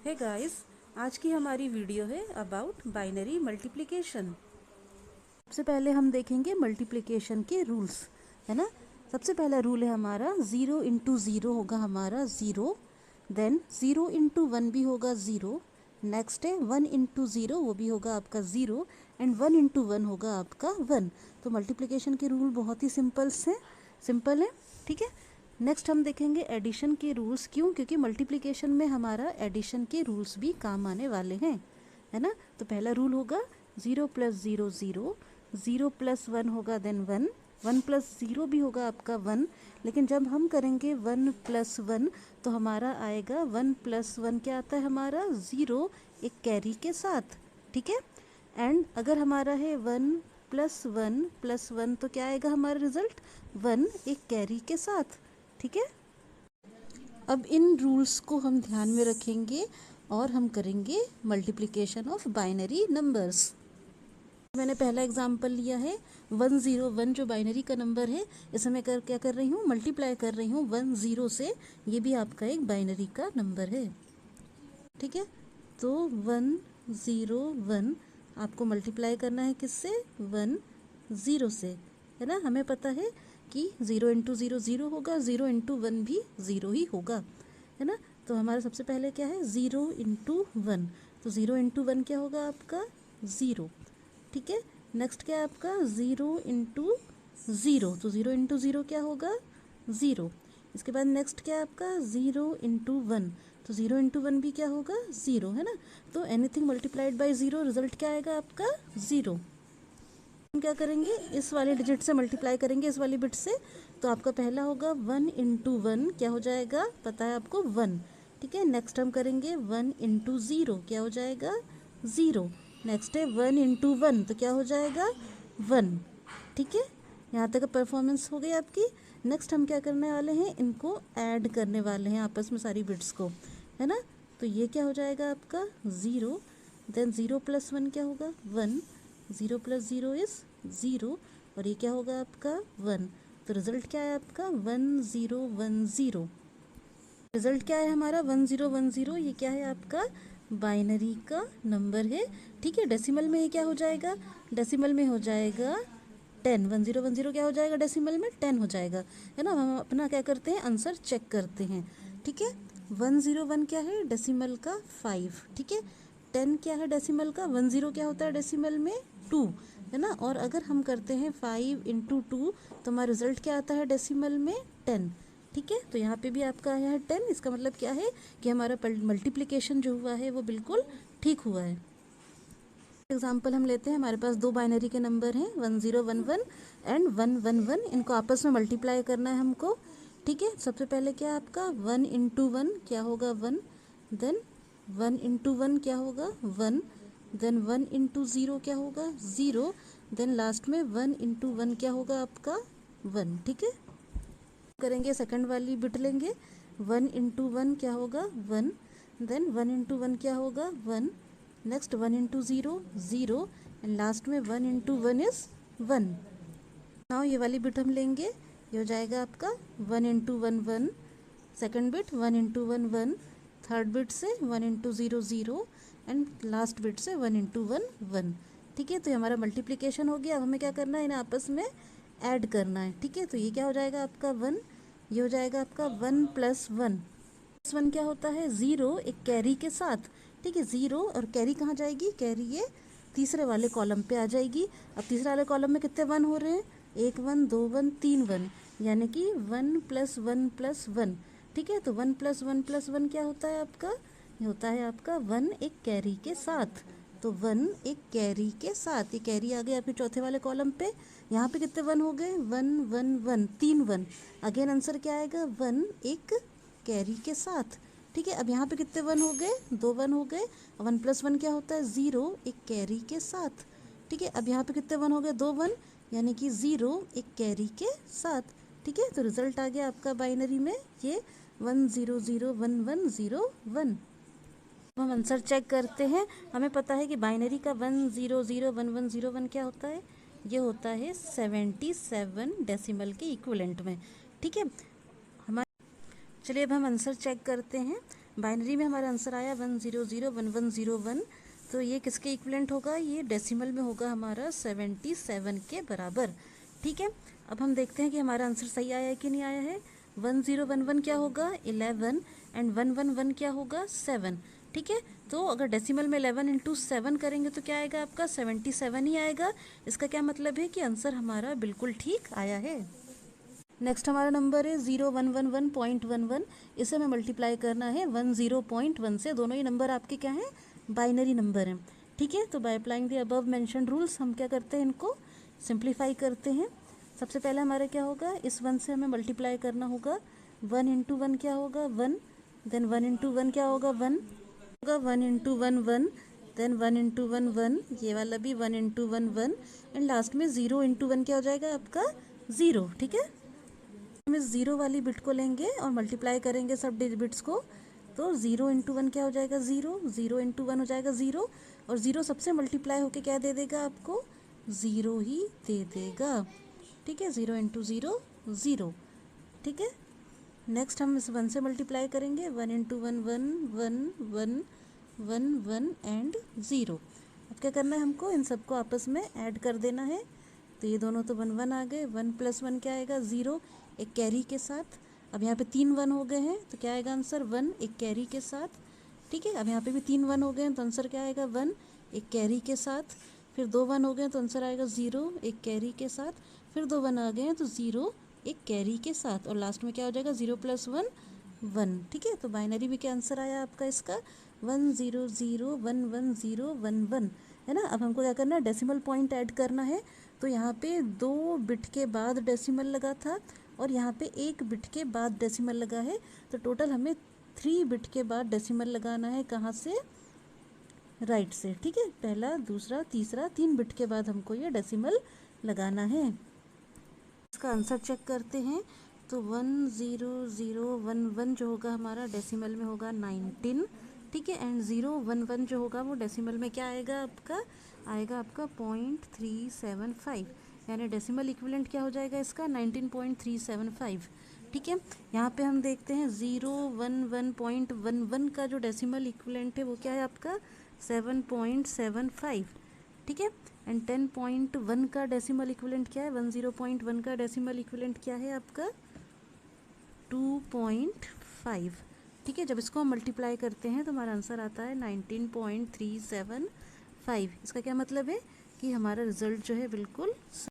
Hey guys, आज की हमारी वीडियो है अबाउट बाइनरी मल्टीप्लिकेशन। सबसे पहले हम देखेंगे मल्टीप्लिकेशन के रूल्स, है ना। सबसे पहला रूल है हमारा 0 इंटू ज़ीरो होगा हमारा 0, देन 0 इंटू वन भी होगा 0, नेक्स्ट है 1 इंटू ज़ीरो वो भी होगा आपका 0 एंड 1 इंटू वन होगा आपका 1। तो मल्टीप्लिकेशन के रूल बहुत ही सिंपल है, ठीक है। नेक्स्ट हम देखेंगे एडिशन के रूल्स। क्यों? क्योंकि मल्टीप्लिकेशन में हमारा एडिशन के रूल्स भी काम आने वाले हैं, है ना। तो पहला रूल होगा 0 प्लस 0 0, 0 प्लस 1 होगा देन 1, 1 प्लस 0 भी होगा आपका 1, लेकिन जब हम करेंगे 1 प्लस 1 तो हमारा आएगा 1 प्लस 1 क्या आता है हमारा 0 एक कैरी के साथ, ठीक है। एंड अगर हमारा है 1 प्लस 1 तो क्या आएगा हमारा रिजल्ट 1 एक कैरी के साथ, ठीक है। अब इन रूल्स को हम ध्यान में रखेंगे और हम करेंगे मल्टीप्लिकेशन ऑफ बाइनरी नंबर्स। मैंने पहला एग्जांपल लिया है 101 जो बाइनरी का नंबर है, इसे मैं क्या कर रही हूँ मल्टीप्लाई कर रही हूँ 10 से। ये भी आपका एक बाइनरी का नंबर है, ठीक है। तो 101 आपको मल्टीप्लाई करना है किससे 10 से, है ना। हमें पता है कि 0 इंटू ज़ीरो ज़ीरो होगा, 0 इंटू वन भी 0 ही होगा, है ना। तो हमारा सबसे पहले क्या है 0 इंटू वन, तो 0 इंटू वन क्या होगा आपका 0, ठीक है। नेक्स्ट क्या है आपका 0 इंटू ज़ीरो, तो 0 इंटू ज़ीरो क्या होगा 0। इसके बाद नेक्स्ट क्या है आपका 0 इंटू वन, तो 0 इंटू वन भी क्या होगा 0, है ना। तो एनीथिंग मल्टीप्लाइड बाय 0 रिजल्ट क्या आएगा आपका 0। हम क्या करेंगे इस वाले डिजिट से मल्टीप्लाई करेंगे इस वाली बिट से, तो आपका पहला होगा 1 इंटू वन क्या हो जाएगा पता है आपको 1, ठीक है। नेक्स्ट हम करेंगे 1 इंटू ज़ीरो क्या हो जाएगा 0, नेक्स्ट है 1 इंटू वन तो क्या हो जाएगा 1, ठीक है। यहाँ तक परफॉर्मेंस हो गई आपकी। नेक्स्ट हम क्या करने वाले हैं इनको ऐड करने वाले हैं आपस में सारी बिट्स को, है ना। तो ये क्या हो जाएगा आपका 0, देन 0 प्लस 1 क्या होगा 1, 0 प्लस 0 इज़ 0 और ये क्या होगा आपका 1। तो रिज़ल्ट क्या है आपका 1010। रिज़ल्ट क्या है हमारा 1010, ये क्या है आपका बाइनरी का नंबर है, ठीक है। डेसिमल में ये क्या हो जाएगा डेसिमल में हो जाएगा 10, 1010 क्या हो जाएगा डेसिमल में 10 हो जाएगा, है ना। हम अपना क्या करते हैं आंसर चेक करते हैं, ठीक है। 101 क्या है डेसिमल का 5, ठीक है। 10 क्या है डेसिमल का 10 क्या होता है डेसिमल में 2, है ना। और अगर हम करते हैं 5 इंटू 2 तो हमारा रिजल्ट क्या आता है डेसिमल में 10, ठीक है। तो यहाँ पे भी आपका आया है 10, इसका मतलब क्या है कि हमारा मल्टीप्लिकेशन जो हुआ है वो बिल्कुल ठीक हुआ है। एग्जाम्पल हम लेते हैं, हमारे पास दो बाइनरी के नंबर हैं 1011 एंड 111, इनको आपस में मल्टीप्लाई करना है हमको, ठीक है। सबसे पहले क्या है आपका 1 इंटू वन क्या होगा 1, देन 1 इंटू वन क्या होगा 1, देन 1 इंटू ज़ीरो क्या होगा 0, देन लास्ट में 1 इंटू वन क्या होगा आपका 1, ठीक है। करेंगे सेकंड वाली बिट लेंगे 1 इंटू वन क्या होगा 1, देन 1 इंटू वन क्या होगा 1, next 1 into zero 0 and last में 1 इंटू वन इज़ 1। नाउ ये वाली बिट हम लेंगे, ये हो जाएगा आपका 1 into one 1, second bit 1 into one 1, third bit से 1 into zero 0 and last bit से 1 इंटू वन 1, ठीक है। तो ये हमारा मल्टीप्लिकेशन हो गया। अब हमें क्या करना है इन्हें आपस में ऐड करना है, ठीक है। तो ये क्या हो जाएगा आपका 1, ये हो जाएगा आपका 1 प्लस 1, प्लस 1 क्या होता है 0 एक कैरी के साथ, ठीक है। 0 और कैरी कहाँ जाएगी कैरी ये तीसरे वाले कॉलम पे आ जाएगी। अब तीसरे वाले कॉलम में कितने 1 हो रहे हैं 1 1 2 1 3 1, यानी कि 1 प्लस 1 प्लस 1, ठीक है। तो 1 प्लस 1 प्लस 1 क्या होता है आपका ये होता है आपका 1 एक कैरी के साथ। तो 1 एक कैरी के साथ, ये कैरी आ गई आपके चौथे वाले कॉलम पे। यहाँ पे कितने 1 हो गए 1 1 1 3 1, अगेन आंसर क्या आएगा 1 एक कैरी के साथ, ठीक है। अब यहाँ पे कितने 1 हो गए 2 1 हो गए, 1 प्लस 1 क्या होता है 0 एक कैरी के साथ, ठीक है। अब यहाँ पे कितने 1 हो गए 2 1, यानी कि 0 एक कैरी के साथ, ठीक है। तो रिजल्ट आ गया आपका बाइनरी में ये 1001101। हम आंसर चेक करते हैं। हमें पता है कि बाइनरी का 1001101 क्या होता है, ये होता है 77 डेसिमल के इक्विवेलेंट में, ठीक है। चलिए अब हम आंसर चेक करते हैं। बाइनरी में हमारा आंसर आया 1001101, तो ये किसके इक्विवेलेंट होगा, ये डेसिमल में होगा हमारा 77 के बराबर। ठीक है, अब हम देखते हैं कि हमारा आंसर सही आया है कि नहीं आया है। 1011 क्या होगा 11 एंड 111 क्या होगा 7। ठीक है, तो अगर डेसिमल में 11 इंटू 7 करेंगे तो क्या आएगा आपका 77 ही आएगा। इसका क्या मतलब है कि आंसर हमारा बिल्कुल ठीक आया है। नेक्स्ट हमारा नंबर है 0111.11। इसे हमें मल्टीप्लाई करना है 10.1 से। दोनों ही नंबर आपके क्या हैं, बाइनरी नंबर हैं। ठीक है, तो by applying the above mentioned rules हम क्या करते हैं, इनको सिंप्लीफाई करते हैं। सबसे पहले हमारा क्या होगा, इस 1 से हमें मल्टीप्लाई करना होगा। 1 इंटू 1 क्या होगा 1, देन 1 इंटू 1 क्या होगा 1 होगा, 1 इंटू 1 1, देन 1 इंटू 1 1, ये वाला भी 1 इंटू 1 1, एंड लास्ट में 0 इंटू 1 क्या हो जाएगा आपका 0। ठीक है, हम इस 0 वाली बिट को लेंगे और मल्टीप्लाई करेंगे सब बिट्स को, तो 0 इंटू 1 क्या हो जाएगा 0, 0 इंटू 1 हो जाएगा 0, और 0 सबसे मल्टीप्लाई होके क्या दे देगा आपको 0 ही दे देगा। ठीक है, 0 इंटू 0 0। ठीक है, नेक्स्ट हम इस 1 से मल्टीप्लाई करेंगे, 1 इंटू 1 1 1 1 1 1 एंड 0। अब क्या करना है, हमको इन सबको आपस में ऐड कर देना है। तो ये दोनों तो 1 1 आ गए, 1 प्लस 1 क्या आएगा 0, एक कैरी के साथ। अब यहाँ पे 3 1 हो गए हैं तो क्या आएगा आंसर 1 एक कैरी के साथ। ठीक है, अब यहाँ पे भी 3 1 हो गए हैं तो आंसर क्या आएगा 1 एक कैरी के साथ। फिर 2 1 हो गए तो आंसर आएगा 0 एक कैरी के साथ। फिर 2 1 आ गए हैं तो 0 एक कैरी के साथ, और लास्ट में क्या हो जाएगा 0 प्लस 1 1। ठीक है, तो बाइनरी में क्या आंसर आया आपका इसका 100110111 है ना। अब हमको क्या करना है, डेसिमल पॉइंट ऐड करना है। तो यहाँ पे 2 बिट के बाद डेसिमल लगा था और यहाँ पे 1 बिट के बाद डेसिमल लगा है, तो टोटल हमें 3 बिट के बाद डेसिमल लगाना है। कहाँ से, राइट से। ठीक है, पहला दूसरा तीसरा 3 बिट के बाद हमको ये डेसिमल लगाना है। इसका आंसर चेक करते हैं, तो 10011 जो होगा हमारा डेसिमल में होगा 19। ठीक है, एंड 011 जो होगा वो डेसिमल में क्या आएगा आपका, आएगा आपका 0.375, यानी डेसिमल इक्विवेलेंट क्या हो जाएगा इसका 19.375। ठीक है, यहाँ पे हम देखते हैं 011.11 का जो डेसिमल इक्विवेलेंट है वो क्या है आपका 7.75। ठीक है, एंड 10.1 का डेसिमल इक्विवेलेंट क्या है, 10.1 का डेसिमल इक्विवेलेंट क्या है आपका 2.5। ठीक है, जब इसको हम मल्टीप्लाई करते हैं तो हमारा आंसर आता है 19.375। इसका क्या मतलब है कि हमारा रिजल्ट जो है बिल्कुल